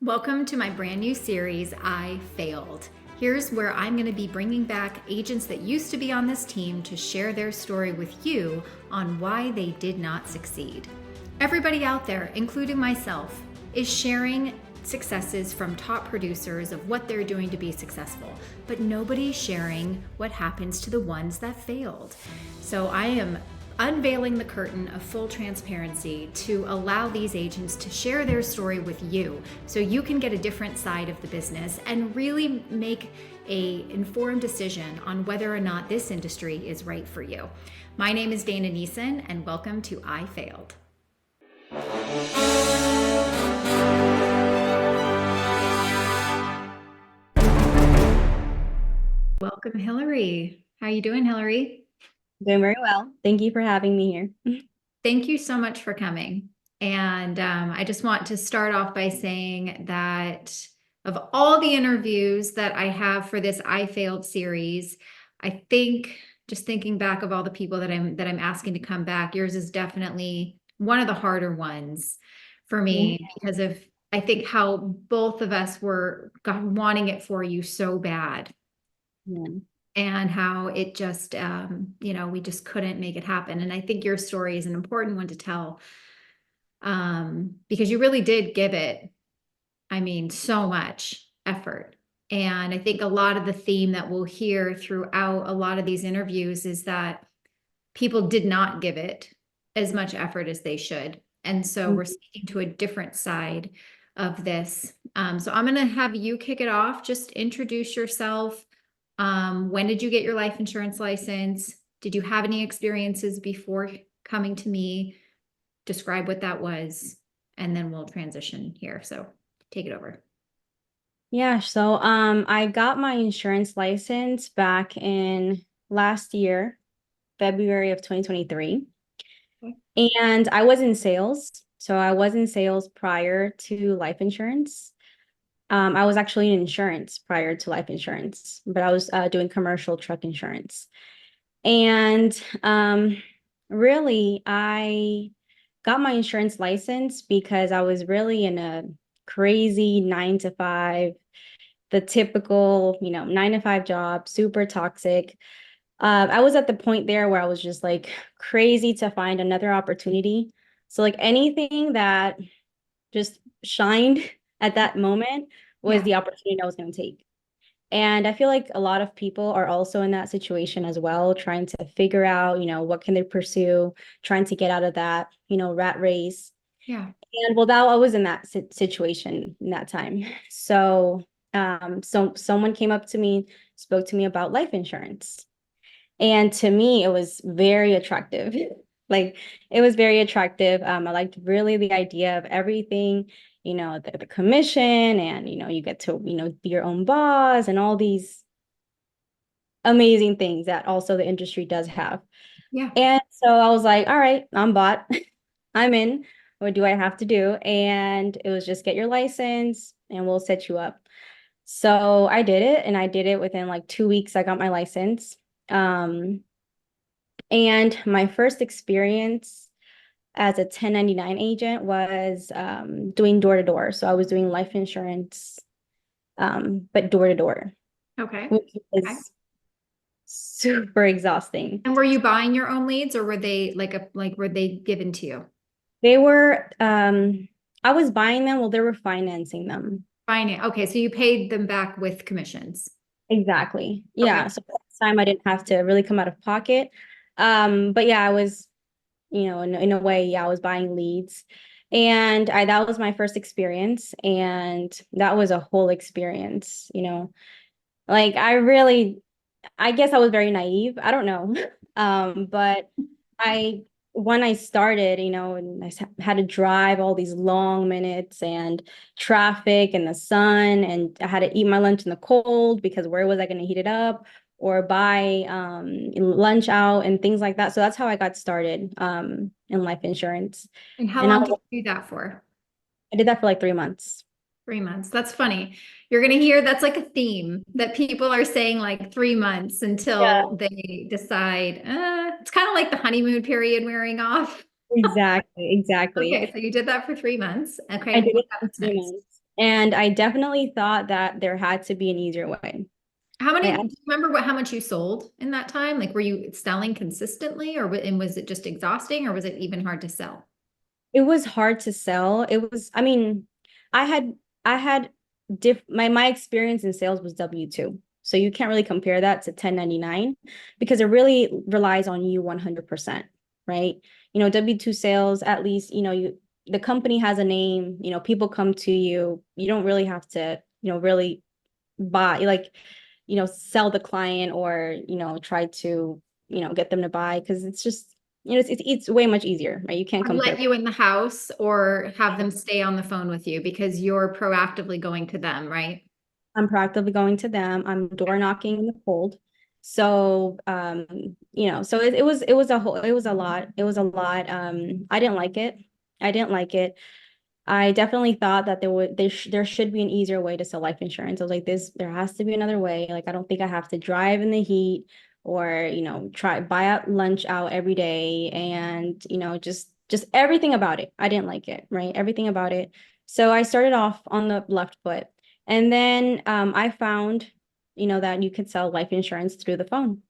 Welcome to my brand new series, I Failed. Here's where I'm going to be bringing back agents that used to be on this team to share their story with you on why they did not succeed. Everybody out there, including myself, is sharing successes from top producers of what they're doing to be successful, but nobody's sharing what happens to the ones that failed. So I am unveiling the curtain of full transparency to allow these agents to share their story with you so you can get a different side of the business and really make a informed decision on whether or not this industry is right for you. My name is Dana Neeson, and welcome to I Failed. Welcome, Hilary. How are you doing, Hilary? Doing very well. Thank you for having me here. Thank you so much for coming. And I just want to start off by saying that of all the interviews that I have for this I Failed series, I think just thinking back of all the people that I'm asking to come back, yours is definitely one of the harder ones for Yeah. me because of I think how both of us were wanting it for you so bad and how it just we just couldn't make it happen. And I think your story is an important one to tell, because you really did give it, I mean, so much effort. And I think a lot of the theme that we'll hear throughout a lot of these interviews is that people did not give it as much effort as they should. And so we're speaking to a different side of this. So I'm going to have you kick it off. Just introduce yourself. When did you get your life insurance license? Did you have any experiences before coming to me? Describe what that was, and then we'll transition here. So take it over. Yeah, so I got my insurance license back in last year, February of 2023. Okay. And I was in sales. So I was in sales prior to life insurance. I was actually in insurance prior to life insurance, but I was doing commercial truck insurance. And really, I got my insurance license because I was really in a crazy 9 to 5, the typical, 9 to 5 job, super toxic. I was at the point there where I was just like crazy to find another opportunity. So like anything that just shined at that moment was Yeah. the opportunity I was going to take. And I feel like a lot of people are also in that situation as well, trying to figure out, what can they pursue, trying to get out of that, rat race. Yeah. And well, that I was in that situation in that time. So someone came up to me, spoke to me about life insurance. And to me, it was very attractive. Like it was very attractive. I liked really the idea of everything, the commission and, you get to, be your own boss and all these amazing things that also the industry does have. Yeah. And so I was like, all right, I'm bought. I'm in. What do I have to do? And it was just get your license and we'll set you up. So I did it and I did it within like 2 weeks. I got my license. Um, and my first experience as a 1099 agent was doing door to door. So I was doing life insurance, but door to door, Okay. which Okay. is super exhausting. And were you buying your own leads, or were they were they given to you? They were, I was buying them while they were financing them. Buying it. Okay, so you paid them back with commissions. Exactly. Yeah. Okay. So this time I didn't have to really come out of pocket. But yeah, I was, in a way, yeah, I was buying leads. And that was my first experience. And that was a whole experience. Like I guess I was very naive. I don't know. But I when I started, and had to drive all these long minutes and traffic and the sun, and I had to eat my lunch in the cold because where was I going to heat it up or buy lunch out and things like that. So that's how I got started in life insurance. And how And long did you do that for? I did that for like 3 months. 3 months. That's funny. You're going to hear that's like a theme that people are saying like 3 months Yeah, until they decide. It's kind of like the honeymoon period wearing off. exactly, exactly. Okay, so you did that for 3 months. I Okay, did what it for happens three next? months. And I definitely thought that there had to be an easier way. How many, I, do you remember how much you sold in that time? Like, were you selling consistently and was it just exhausting or was it even hard to sell? it was hard to sell. It was, I mean, I had I had my experience in sales was W-2. So you can't really compare that to 1099 because it really relies on you 100%, right? W-2 sales, at least, the company has a name, people come to you. You don't really have to, really buy, like, sell the client or, try to, get them to buy because it's just, it's way much easier, right? You can't Or let compare. you in the house or have them stay on the phone with you because you're proactively going to them, right? I'm proactively going to them. I'm door knocking in the cold. So, so it was a lot. It was a lot. I didn't like it. I didn't like it. I definitely thought that there should be an easier way to sell life insurance. I was like, there has to be another way. Like, I don't think I have to drive in the heat or, try buy out lunch out every day and, just everything about it. I didn't like it, right? Everything about it. So I started off on the left foot. And then I found, that you could sell life insurance through the phone.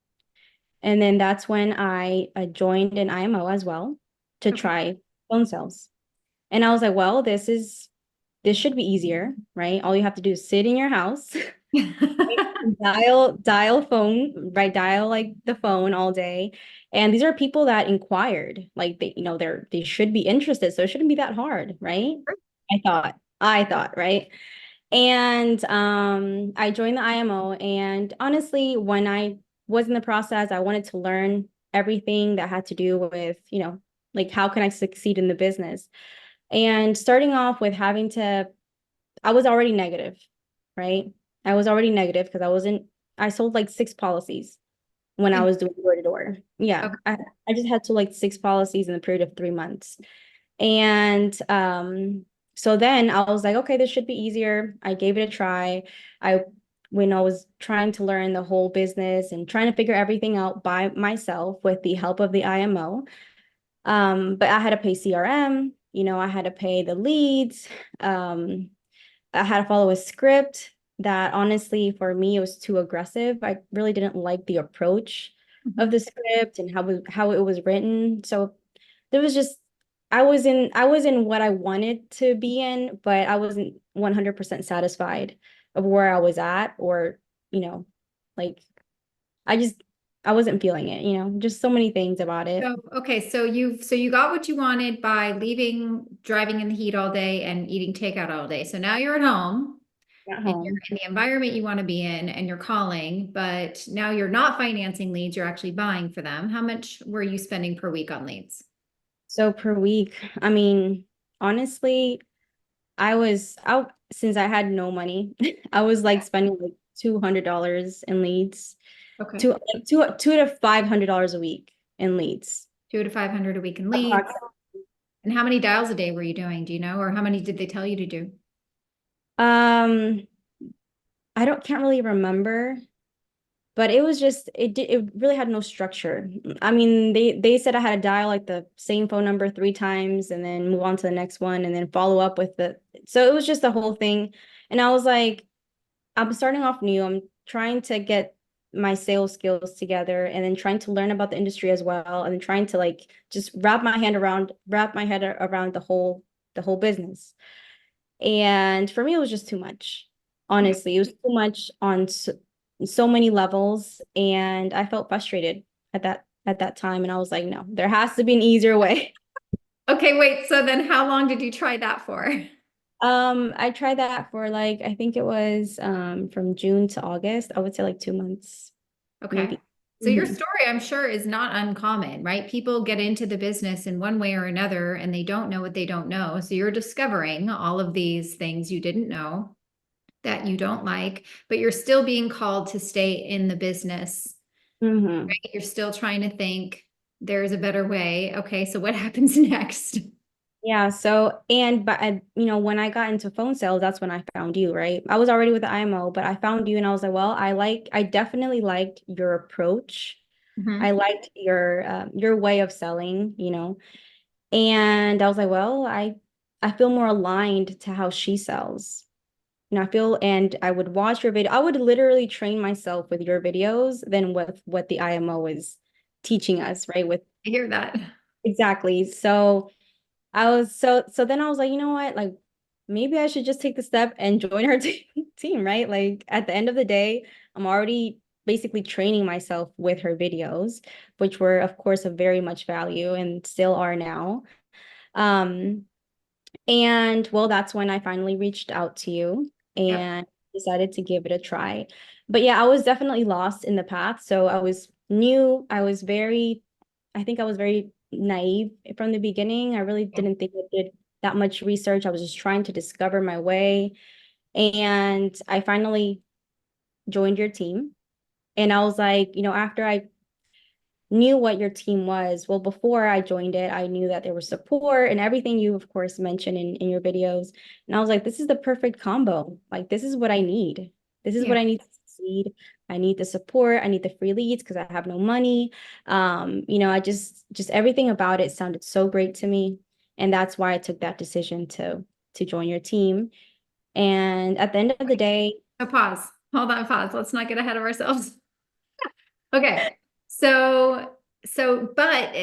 And then that's when I joined an IMO as well to Okay. try phone sales. And I was like, well, this should be easier, right? All you have to do is sit in your house, dial phone, right? Dial like the phone all day. And these are people that inquired, like they should be interested, so it shouldn't be that hard, right? I thought, right? And I joined the IMO, and honestly, when I was in the process, I wanted to learn everything that had to do with, like how can I succeed in the business? And starting off with I was already negative, right? I was already negative because I sold like six policies when I And- was doing door to door. Yeah, okay. I just had to like six policies in the period of 3 months. And so then I was like, okay, this should be easier. I gave it a try. I when I was trying to learn the whole business and trying to figure everything out by myself with the help of the IMO. But I had to pay CRM, I had to pay the leads. I had to follow a script that honestly, for me, it was too aggressive. I really didn't like the approach Mhm. of the script and how it was written. So there was just I was in what I wanted to be in, but I wasn't 100% satisfied of where I was at or, you know, like I just I wasn't feeling it, just so many things about it So, okay, so you got what you wanted by leaving, driving in the heat all day and eating takeout all day. So now you're at home at and you're home. in the environment you want to be in and you're calling, but now you're not financing leads, you're actually buying for them. How much were you spending per week on leads? So per week, I mean, honestly, I was out since I had no money. I was like spending like $200 in leads, Okay. two to $500 a week in leads. 200 to 500 a week in leads. Approximately. And how many dials a day were you doing? Do you know? Or how many did they tell you to do? Um, I don't can't really remember, but it was just it really had no structure. I mean, they said I had to dial like the same phone number 3 times and then move on to the next one and then follow up with the so it was just the whole thing. And I was like, I'm starting off new. I'm trying to get my sales skills together and then trying to learn about the industry as well and then trying to like just wrap my head around the whole business. And for me, it was just too much. Okay. Honestly, it was too much on so many levels, and I felt frustrated at that time. And I was like, no, there has to be an easier way. Okay, wait. So then how long did you try that for? I tried that for like I think it was from June to August. I would say like 2 months, Okay. maybe. So your Mhm. story, I'm sure, is not uncommon, right? People get into the business in one way or another and they don't know what they don't know. So you're discovering all of these things you didn't know that you don't like, but you're still being called to stay in the business, Mhm. right? You're still trying to think there's a better way. Okay, so what happens next? Yeah, so but when I got into phone sales, that's when I found you, right? I was already with the IMO, but I found you and I was like, well, I definitely liked your approach. I Mhm. liked your way of selling, And I was like, well, I feel more aligned to how she sells. I feel, and I would watch your video. I would literally train myself with your videos than with what the IMO is teaching us, right? With I hear that. exactly. So so then I was like, you know what? Like maybe I should just take the step and join her team, right? Like at the end of the day, I'm already basically training myself with her videos, which were of course of very much value and still are now. Um, and well, that's when I finally reached out to you Yep. and decided to give it a try. But yeah, I was definitely lost in the path. So I was new. I think I was very naive from the beginning. I really didn't think I did that much research. I was just trying to discover my way. And I finally joined your team. And I was like, after I knew what your team was. Well, before I joined it, I knew that there was support and everything you, of course, mentioned in your videos. And I was like, this is the perfect combo. Like, this is what I need. This is what Yeah. I need to succeed. I need the support. I need the free leads because I have no money. I just everything about it sounded so great to me. And that's why I took that decision to join your team. And at the end of the day, So pause. Hold on, pause. Let's not get ahead of ourselves. Okay. But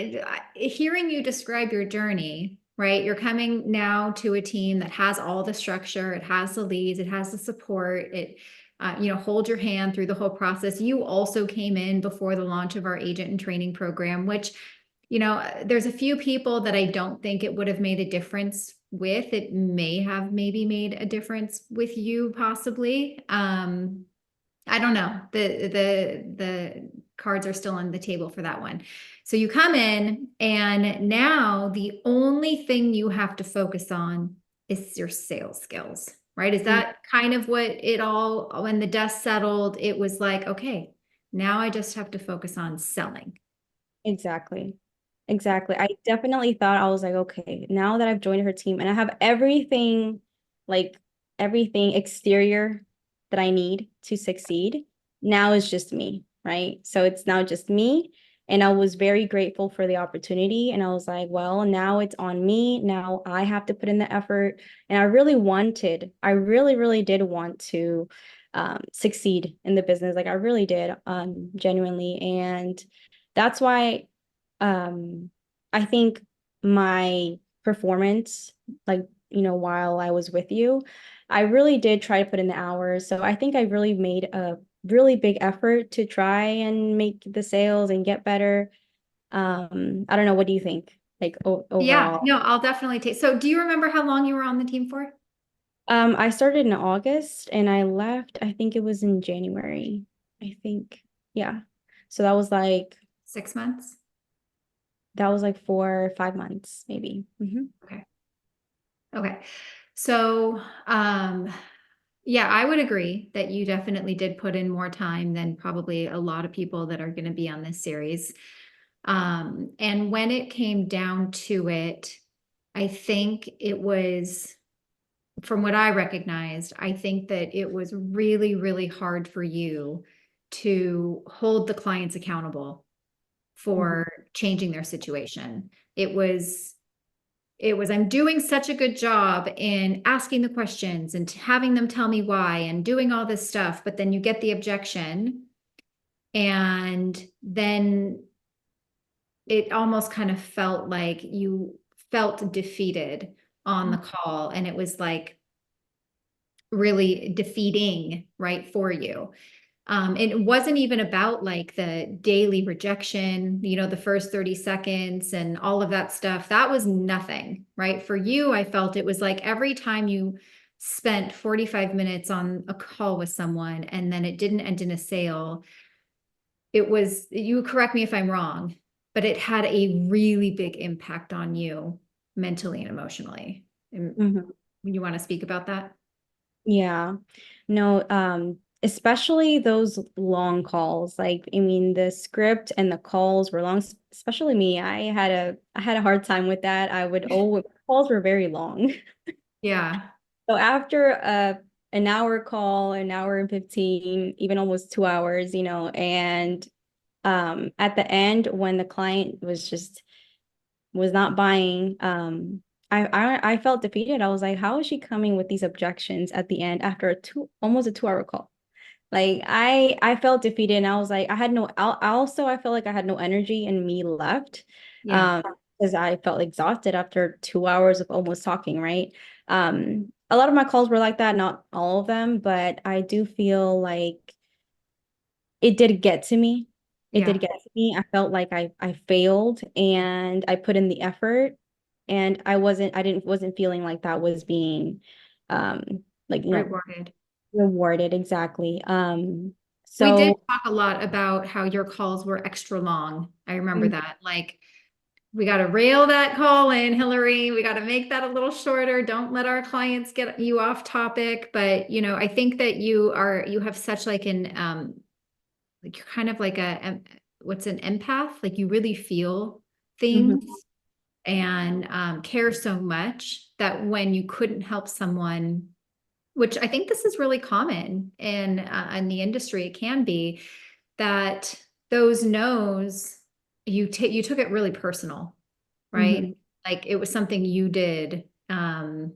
hearing you describe your journey, right? You're coming now to a team that has all the structure, it has the leads, it has the support, hold your hand through the whole process. You also came in before the launch of our agent and training program, which, there's a few people that I don't think it would have made a difference with. It may have maybe made a difference with you, possibly. I don't know. The cards are still on the table for that one. So you come in and now the only thing you have to focus on is your sales skills, right? Is mm, that kind of what it all, when the dust settled, it was like, okay, now I just have to focus on selling. exactly. Exactly. I definitely thought I was like, okay, now that I've joined her team and I have everything, like everything exterior that I need to succeed, now it's just me, right? So it's now just me. And I was very grateful for the opportunity. And I was like, well, now it's on me. Now I have to put in the effort. And I really, really did want to succeed in the business. Like I really did, genuinely. And that's why um, I think my performance, like, while I was with you, I really did try to put in the hours. So I think I really made a really big effort to try and make the sales and get better. I don't know. What do you think? Like Yeah, overall? no, I'll definitely take. So do you remember how long you were on the team for? I started in August and I left, I think it was in January. I think. Yeah. So6 months? that was like 4 or 5 months, maybe. Okay. Okay. So, yeah, I would agree that you definitely did put in more time than probably a lot of people that are going to be on this series. And when it came down to it, I think it was, from what I recognized, I think that it was really, really hard for you to hold the clients accountable Mhm. for changing their situation. It was I'm doing such a good job in asking the questions and having them tell me why and doing all this stuff, but then you get the objection and then it almost kind of felt like you felt defeated on the call, and it was like really defeating, right, for you. It wasn't even about like the daily rejection, the first 30 seconds and all of that stuff. That was nothing, right? For you, I felt it was like every time you spent 45 minutes on a call with someone and then it didn't end in a sale, it was, you correct me if I'm wrong, but it had a really big impact on you mentally and emotionally. And Mhm. you want to speak about that? Yeah. No, especially those long calls. Like, I mean, the script and the calls were long, especially me. I had a hard time with that. Calls were very long. Yeah. So after an hour call, an hour and 15, even almost 2 hours, and at the end when the client was not buying, I felt defeated. I was like, how is she coming with these objections at the end after almost a 2 hour call? Like I felt defeated and I was like, I felt like I had no energy in me left. Yeah, Um, because I felt exhausted after 2 hours of almost talking, right? A lot of my calls were like that, not all of them, but I do feel like it did get to me. It yeah, did get to me. I felt like I failed and I put in the effort and I wasn't feeling like that was being like rewarded. rewarded exactly. We did So talk a lot about how your calls were extra long. I remember mm, that. Like, we got to rail that call in, Hillary. We got to make that a little shorter. Don't let our clients get you off topic. But, I think that you have such like like you're kind of like what's an empath? Like you really feel mhm, things and care so much that when you couldn't help someone, which I think this is really common in the industry, it can be that those no's you took it really personal, right? mhm, Like it was something you did, and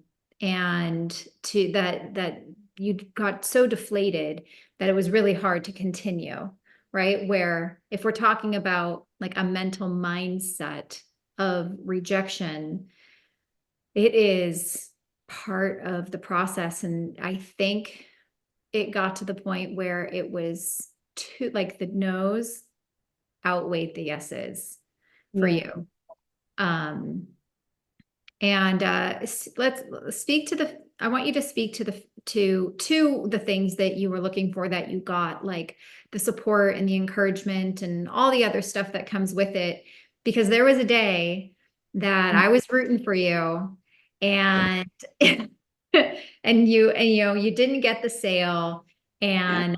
to that you got so deflated that it was really hard to continue, right? Where if we're talking about like a mental mindset of rejection, it is part of the process. And I think it got to the point where it was too, like the no's outweighed the yeses for yeah, you. Um, and let's speak to I want you to speak to the things that you were looking for that you got, like the support and the encouragement and all the other stuff that comes with it. Because there was a day that mm, I was rooting for you, yeah, and you didn't get the sale, yeah, and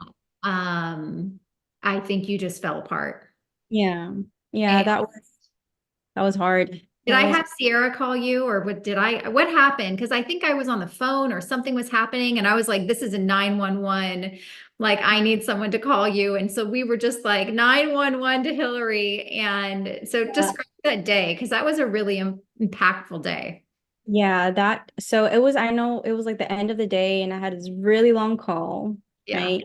I think you just fell apart. yeah, yeah. And That was hard. did That I was have Sierra call you, or what happened? Because I think I was on the phone or something was happening and I was like, this is a 911. Like, I need someone to call you. And so we were just like 911 to Hillary. And so yeah, describe that day, because that was a really impactful day. yeah. That so it was. I know it was like the end of the day, and I had this really long call, Yeah. right?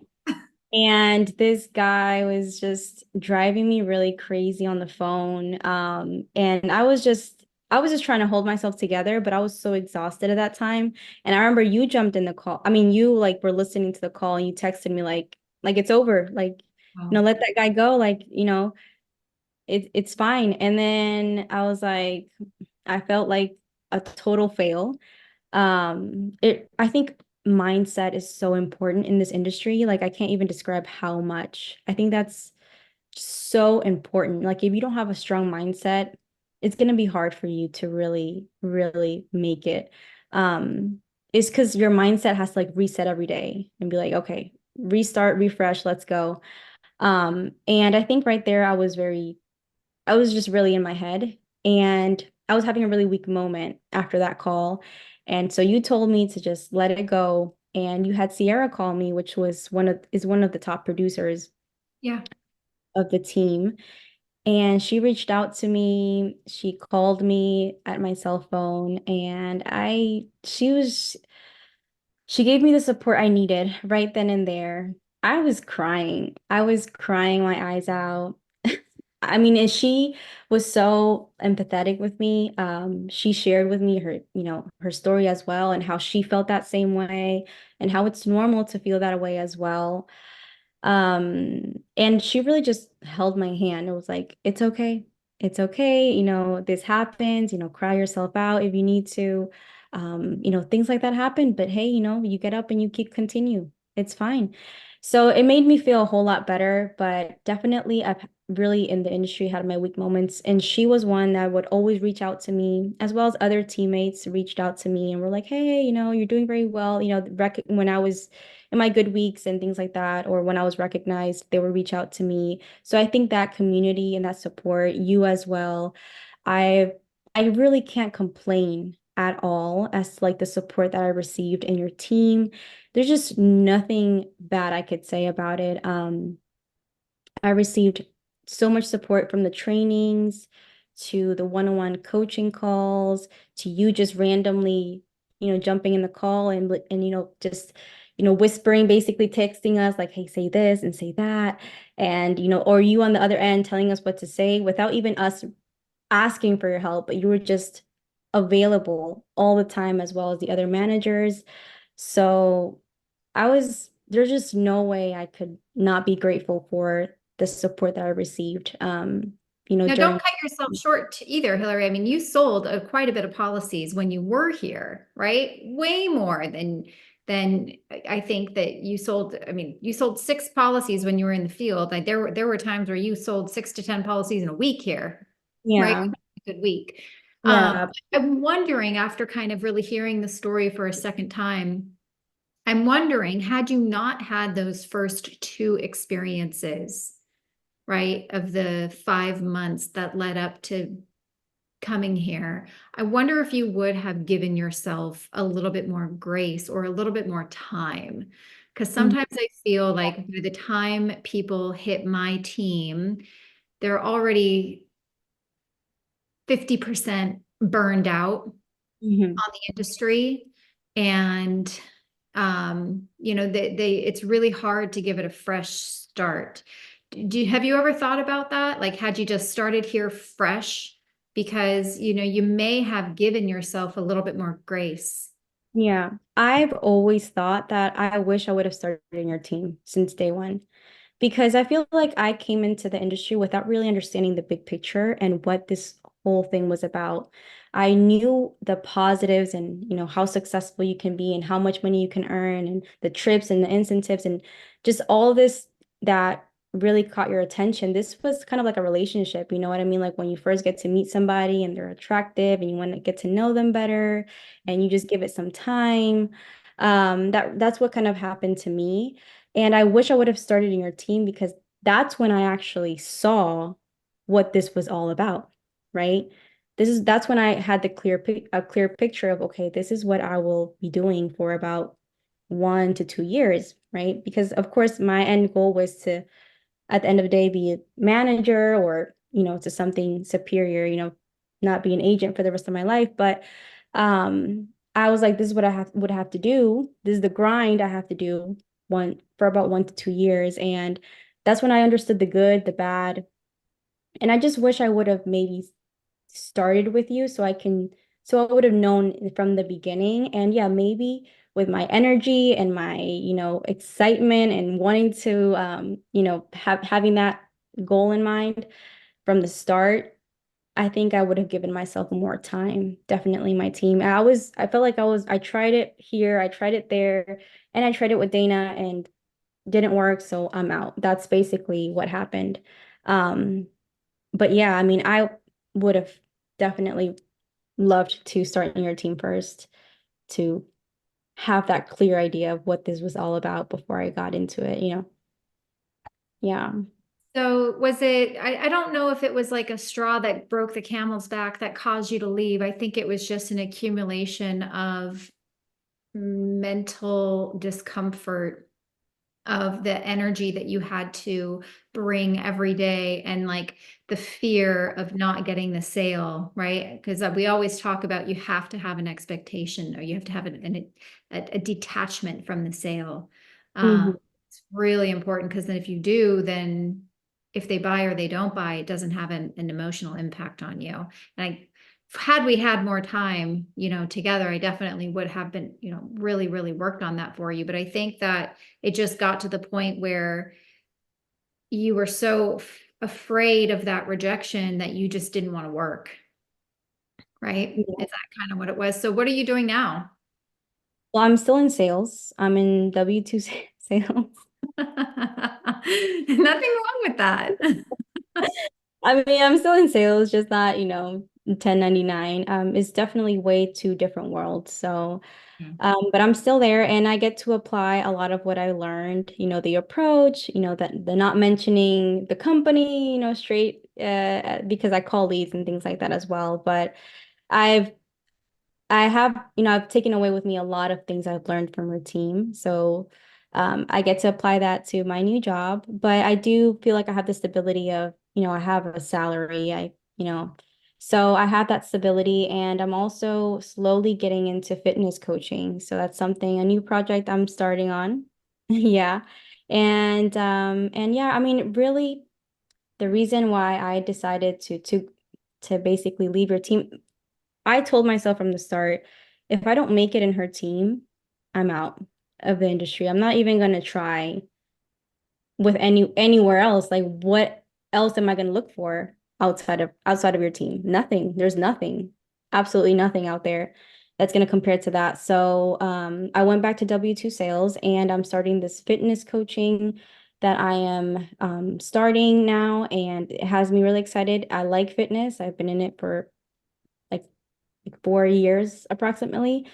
And this guy was just driving me really crazy on the phone. And I was just trying to hold myself together, but I was so exhausted at that time. And I remember you jumped in the call. I mean, you like were listening to the call and you texted me like it's over. Like, Oh, let that guy go. Like, it's fine. And then I was like, I felt like a total fail. I think mindset is so important in this industry. Like I can't even describe how much. I think that's so important. Like if you don't have a strong mindset, it's gonna be hard for you to really, really make it. It's because your mindset has to like reset every day and be like, okay, restart, refresh, let's go. And I think right there I was just really in my head and I was having a really weak moment after that call. And so you told me to just let it go. And you had Sierra call me, which was one of the top producers yeah. of the team. And she reached out to me. She called me at my cell phone and she gave me the support I needed right then and there. I was crying. I was crying my eyes out. I mean, and she was so empathetic with me. She shared with me her story as well and how she felt that same way and how it's normal to feel that way as well. And she really just held my hand. It was like, it's okay. It's okay. This happens, cry yourself out if you need to. Things like that happen, but hey, you get up and you keep continue. It's fine. So it made me feel a whole lot better, but definitely I've really in the industry had my weak moments. And she was one that would always reach out to me, as well as other teammates reached out to me and were like, hey, you're doing very well. When I was in my good weeks and things like that, or when I was recognized, they would reach out to me. So I think that community and that support, you as well, I I really can't complain at all as to like the support that I received in your team. There's just nothing bad I could say about it. I received so much support from the trainings, to the one-on-one coaching calls to you just randomly, jumping in the call and just whispering, basically texting us like, hey, say this and say that. And, or you on the other end telling us what to say without even us asking for your help, but you were just available all the time as well as the other managers. So there's just no way I could not be grateful for the support that I received, Now, don't during. cut yourself short either, Hillary. I mean, you sold quite a bit of policies when you were here, right? Way more than I think that you sold. I mean, you sold 6 policies when you were in the field. Like there were times where you sold 6 to 10 policies in a week here, right? Yeah. A good week. Yeah. I'm wondering, after kind of really hearing the story for a second time, I'm wondering, had you not had those first 2 experiences, right, of the 5 months that led up to coming here, I wonder if you would have given yourself a little bit more grace or a little bit more time. Because Mhm. sometimes I feel like by the time people hit my team, they're already 50% burned out Mhm. on the industry. And they it's really hard to give it a fresh start. Have you ever thought about that? Like, had you just started here fresh, because you may have given yourself a little bit more grace. Yeah. I've always thought that I wish I would have started in your team since day one. Because I feel like I came into the industry without really understanding the big picture and what this whole thing was about. I knew the positives and, how successful you can be and how much money you can earn and the trips and the incentives and just all this that really caught your attention. This was kind of like a relationship, you know what I mean? Like when you first get to meet somebody and they're attractive and you want to get to know them better and you just give it some time. That's what kind of happened to me. And I wish I would have started in your team because that's when I actually saw what this was all about, right? That's when I had a clear picture of, okay, this is what I will be doing for about 1 to 2 years, right? Because of course my end goal was to, at the end of the day, be a manager or, to something superior, not be an agent for the rest of my life. But I was like, this is what would have to do. This is the grind I have to do for about 1 to 2 years. And that's when I understood the good, the bad. And I just wish I would have maybe started with you so I would have known from the beginning. And yeah, maybe with my energy and my, excitement and wanting to, having that goal in mind from the start, I think I would have given myself more time. Definitely my team. I felt like I tried it here, I tried it there, and I tried it with Dana and didn't work, so I'm out. That's basically what happened. Um, but yeah, I mean, I would have definitely loved to start in your team first to have that clear idea of what this was all about before I got into it. Yeah. So was it, I don't know if it was like a straw that broke the camel's back that caused you to leave. I think it was just an accumulation of mental discomfort, of the energy that you had to bring every day, and like the fear of not getting the sale, right? Because we always talk about, you have to have an expectation, or you have to have a detachment from the sale. Mhm. It's really important, because then if you do, then if they buy or they don't buy, it doesn't have an emotional impact on you. And had we had more time, together, I definitely would have been, really, really worked on that for you. But I think that it just got to the point where you were so afraid of that rejection that you just didn't want to work, right? Yeah. Is that kind of what it was? So what are you doing now? Well, I'm still in sales. I'm in W-2 sales. Nothing wrong with that. I mean, I'm still in sales, just not, 1099. It's definitely way two different worlds. So, but I'm still there and I get to apply a lot of what I learned, the approach, that the not mentioning the company, straight, because I call leads and things like that as well. But I've I've taken away with me a lot of things I've learned from her team. So I get to apply that to my new job, but I do feel like I have the stability of, I have a salary. So I have that stability, and I'm also slowly getting into fitness coaching. So that's something, a new project I'm starting on. Yeah. And yeah, I mean, really the reason why I decided to basically leave your team, I told myself from the start, if I don't make it in her team, I'm out of the industry. I'm not even gonna try with anywhere else. Like what else am I going to look for outside of your team? Nothing. There's nothing. Absolutely nothing out there that's going to compare to that. So I went back to W2 sales and I'm starting this fitness coaching that I am starting now, and it has me really excited. I like fitness. I've been in it for like 4 years approximately.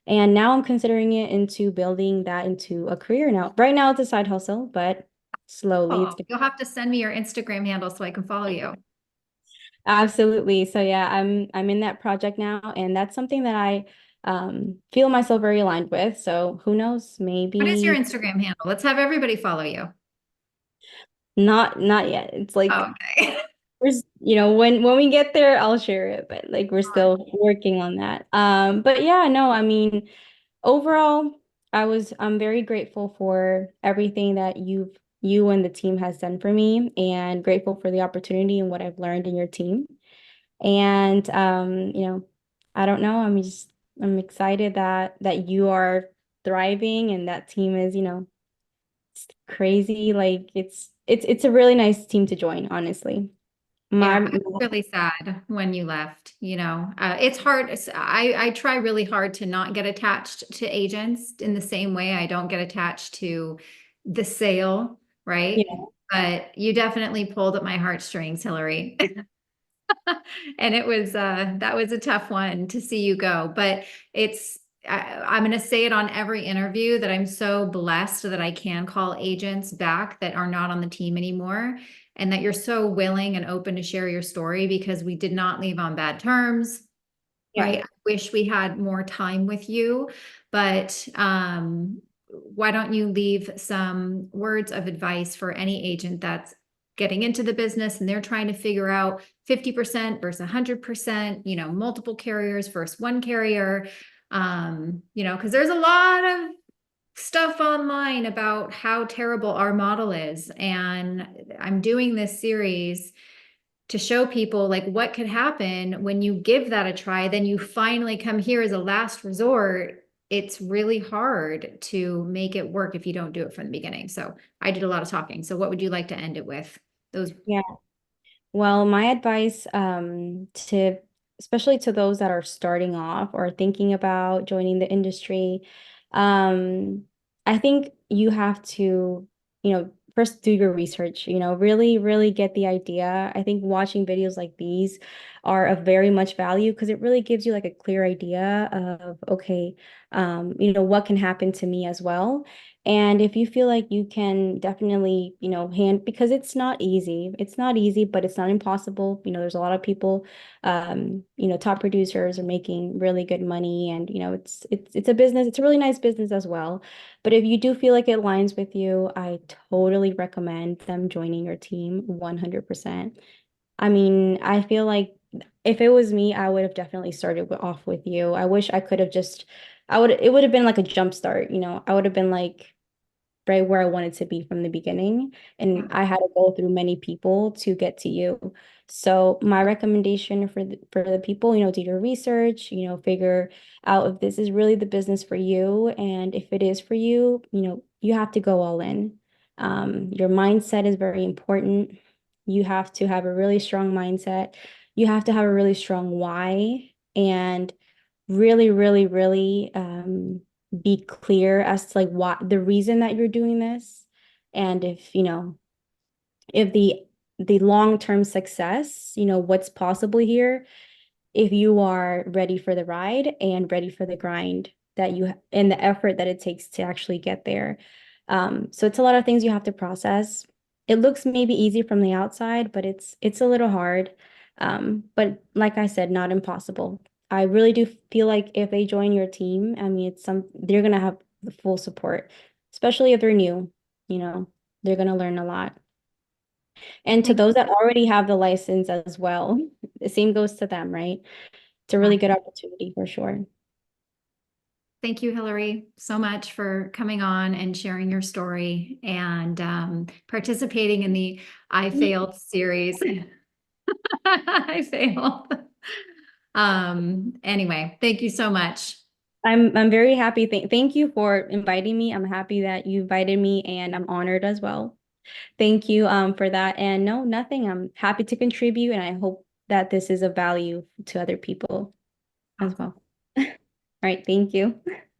And now I'm considering it into building that into a career now. Right now it's a side hustle, but slowly it's Oh, gonna. you'll have to send me your Instagram handle so I can follow you. Absolutely. So yeah, I'm in that project now, and that's something that I feel myself very aligned with. So who knows, What is your maybe Instagram handle? Let's have everybody follow you. not yet. It's like Oh, okay. when we get there, I'll share it, but like we're still working on that. But yeah, no, I mean, overall, I'm very grateful for everything that you and the team has done for me, and grateful for the opportunity and what I've learned in your team. And I don't know, I'm excited that you are thriving and that team is, it's crazy. Like it's a really nice team to join, honestly. Yeah, My I was really sad when you left. It's hard. I try really hard to not get attached to agents in the same way I don't get attached to the sale, right? yeah, But you definitely pulled at my heartstrings, Hillary. And that was a tough one to see you go. But I'm going to say it on every interview that I'm so blessed that I can call agents back that are not on the team anymore, and that you're so willing and open to share your story, because we did not leave on bad terms. yeah, Right. I wish we had more time with you, but why don't you leave some words of advice for any agent that's getting into the business and they're trying to figure out 50% versus 100%, multiple carriers versus one carrier, because there's a lot of stuff online about how terrible our model is. And I'm doing this series to show people like what could happen when you give that a try, then you finally come here as a last resort. It's really hard to make it work if you don't do it from the beginning. So I did a lot of talking. So what would you like to end it with? Those. yeah. Well, my advice, especially to those that are starting off or thinking about joining the industry, um, I think you have to, first do your research, really, really get the idea. I think watching videos like these are of very much value because it really gives you like a clear idea of, okay, what can happen to me as well. And if you feel like you can definitely, because it's not easy. It's not easy, but it's not impossible. There's a lot of people, top producers are making really good money, and it's a business. It's a really nice business as well. But if you do feel like it aligns with you, I totally recommend them joining your team 100%. I mean, I feel like if it was me, I would have definitely started off with you. I wish I could have it would have been like a jump start, I would have been like right where I wanted to be from the beginning. And I had to go through many people to get to you. So my recommendation for the people, do your research, figure out if this is really the business for you. And if it is for you, you have to go all in. Your mindset is very important. You have to have a really strong mindset. You have to have a really strong why, and really, really, really be clear as to like what the reason that you're doing this, and if the long-term success, what's possible here, if you are ready for the ride and ready for the grind and the effort that it takes to actually get there. So it's a lot of things you have to process. It looks maybe easy from the outside, but it's a little hard. But like I said, not impossible. I really do feel like if they join your team, I mean, they're gonna have the full support, especially if they're new, they're gonna learn a lot. And to those that already have the license as well, the same goes to them, right? It's a really Yeah. good opportunity for sure. Thank you, Hilary, so much for coming on and sharing your story and participating in the I Failed series. I failed. Anyway, thank you so much. I'm very happy. Thank you for inviting me. I'm happy that you invited me and I'm honored as well. Thank you for that. And no, nothing. I'm happy to contribute and I hope that this is of value to other people as Awesome. well. All right, thank you.